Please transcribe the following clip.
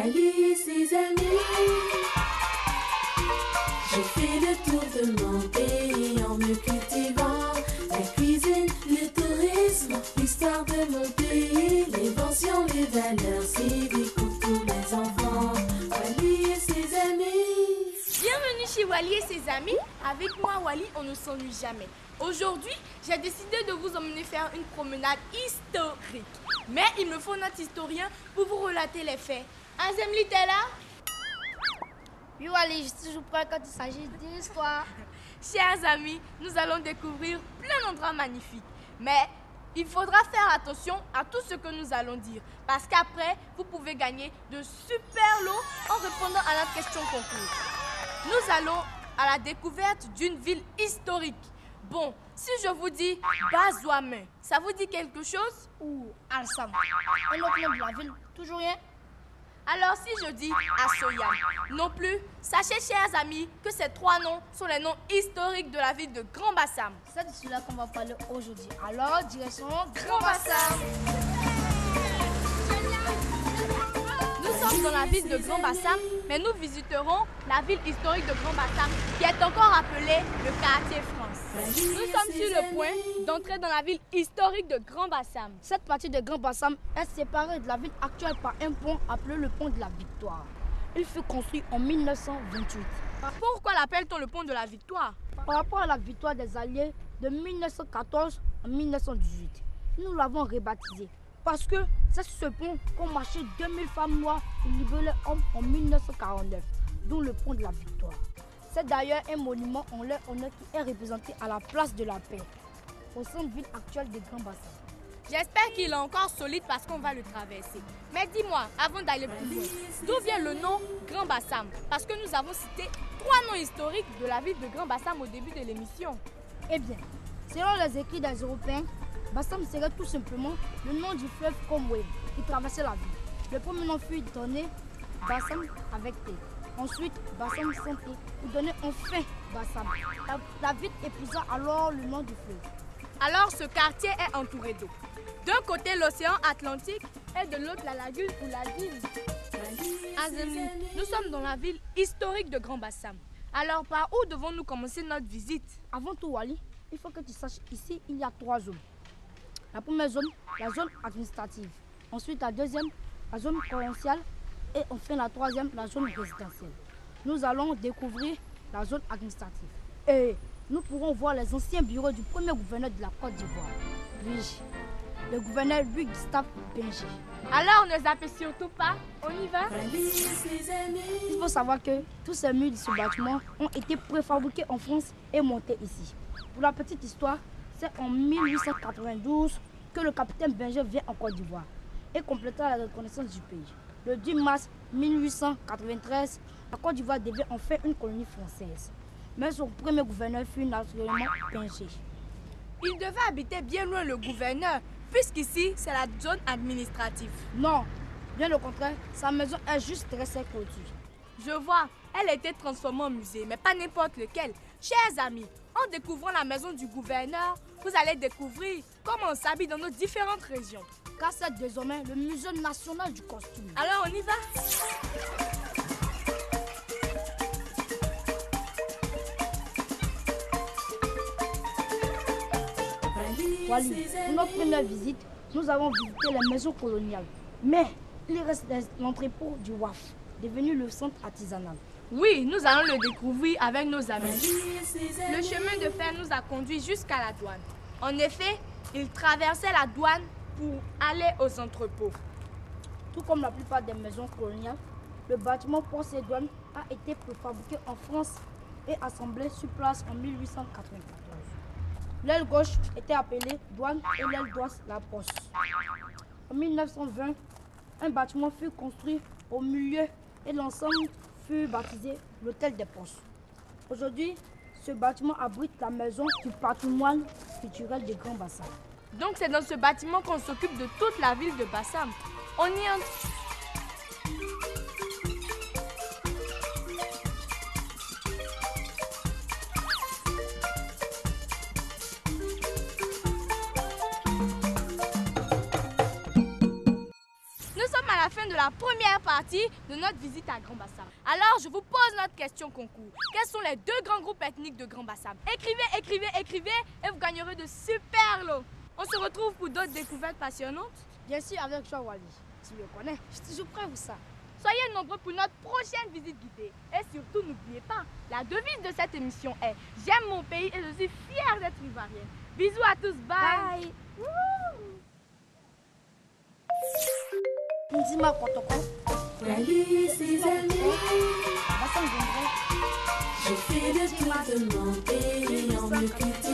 Wally et ses amis. J'ai fait le tour de mon pays en me cultivant la cuisine, le tourisme, l'histoire de mon pays, l'invention, les valeurs civiques pour tous les enfants. Wally et ses amis. Bienvenue chez Wally et ses amis. Avec moi, Wally, on ne s'ennuie jamais. Aujourd'hui, j'ai décidé de vous emmener faire une promenade historique. Mais il me faut notre historien pour vous relater les faits. Azemli, t'es là? Oui, Wally, je suis toujours prêt quand il s'agit d'histoire. Chers amis, nous allons découvrir plein d'endroits magnifiques. Mais il faudra faire attention à tout ce que nous allons dire. Parce qu'après, vous pouvez gagner de super lots en répondant à notre question concours. Nous allons à la découverte d'une ville historique. Bon, si je vous dis Bazouamé, ça vous dit quelque chose? Ou Alsam. Un autre nom de la ville, toujours rien. Alors si je dis Assoya, non plus, sachez chers amis que ces trois noms sont les noms historiques de la ville de Grand Bassam. C'est de cela qu'on va parler aujourd'hui. Alors, direction Grand Bassam. Nous sommes dans la ville de Grand Bassam, mais nous visiterons la ville historique de Grand Bassam, qui est encore appelée le quartier France. Nous sommes sur le point d'entrer dans la ville historique de Grand Bassam. Cette partie de Grand Bassam est séparée de la ville actuelle par un pont appelé le pont de la Victoire. Il fut construit en 1928. Pourquoi l'appelle-t-on le pont de la Victoire? Par rapport à la victoire des Alliés de 1914 en 1918, nous l'avons rebaptisé. Parce que c'est sur ce pont qu'ont marché 2000 femmes noires et libéré les hommes en 1949, d'où le pont de la Victoire. C'est d'ailleurs un monument en leur honneur qui est représenté à la place de la Paix, au centre-ville actuel de Grand Bassam. J'espère qu'il est encore solide parce qu'on va le traverser. Mais dis-moi, avant d'aller plus loin, d'où vient le nom Grand Bassam? Parce que nous avons cité trois noms historiques de la ville de Grand Bassam au début de l'émission. Eh bien, selon les écrits des Européens, Bassam serait tout simplement le nom du fleuve Comway qui traversait la ville. Le premier nom fut donné Bassam avec T. Ensuite, Bassam sans T pour donner enfin Bassam. La ville épousa alors le nom du fleuve. Alors ce quartier est entouré d'eau. D'un côté l'océan Atlantique et de l'autre la lagune ou la ville. Azemi, nous sommes dans la ville historique de Grand Bassam. Alors par où devons-nous commencer notre visite? Avant tout, Wally, il faut que tu saches qu'ici il y a trois zones. La première zone, la zone administrative. Ensuite, la deuxième, la zone commerciale. Et enfin, la troisième, la zone résidentielle. Nous allons découvrir la zone administrative. Et nous pourrons voir les anciens bureaux du premier gouverneur de la Côte d'Ivoire. Oui, le gouverneur Louis-Gustave Benji. Alors, ne zappez surtout pas, on y va? Il faut savoir que tous ces murs de ce bâtiment ont été préfabriqués en France et montés ici. Pour la petite histoire, c'est en 1892 que le capitaine Benji vient en Côte d'Ivoire et compléta la reconnaissance du pays. Le 10 mars 1893, la Côte d'Ivoire devient enfin une colonie française. Mais son premier gouverneur fut naturellement Benji. Il devait habiter bien loin le gouverneur, puisqu'ici c'est la zone administrative. Non, bien au contraire, sa maison est juste très clôture. Je vois, elle a été transformée en musée, mais pas n'importe lequel. Chers amis, en découvrant la maison du gouverneur, vous allez découvrir comment on s'habille dans nos différentes régions. Car c'est désormais le musée national du costume. Alors on y va? Wally, pour notre première visite, nous avons visité les maisons coloniales. Mais il reste l'entrepôt du WAF, devenu le centre artisanal. Oui, nous allons le découvrir avec nos amis. Le chemin de fer nous a conduits jusqu'à la douane. En effet, il traversait la douane pour aller aux entrepôts. Tout comme la plupart des maisons coloniales, le bâtiment Poste et Douane a été préfabriqué en France et assemblé sur place en 1894. L'aile gauche était appelée douane et l'aile droite la poste. En 1920, un bâtiment fut construit au milieu et l'ensemble fut baptisé l'hôtel des postes. Aujourd'hui, ce bâtiment abrite la maison du patrimoine culturel de Grand Bassam. Donc c'est dans ce bâtiment qu'on s'occupe de toute la ville de Bassam. On y entre. Nous sommes à la fin de la première partie de notre visite à Grand Bassam. Alors, je vous pose notre question concours. Quels sont les 2 grands groupes ethniques de Grand Bassam? Écrivez et vous gagnerez de super lots. On se retrouve pour d'autres découvertes passionnantes. Bien sûr, avec Joie Wally. Tu me connais, je suis toujours prêt pour ça. Soyez nombreux pour notre prochaine visite guidée. Et surtout, n'oubliez pas, la devise de cette émission est « J'aime mon pays et je suis fière d'être ivoirienne ». Bisous à tous, bye. Dis-moi protocole. Wally, ses amis. Bassam viendrait. Je fais le tour de mon pays en me cultivant.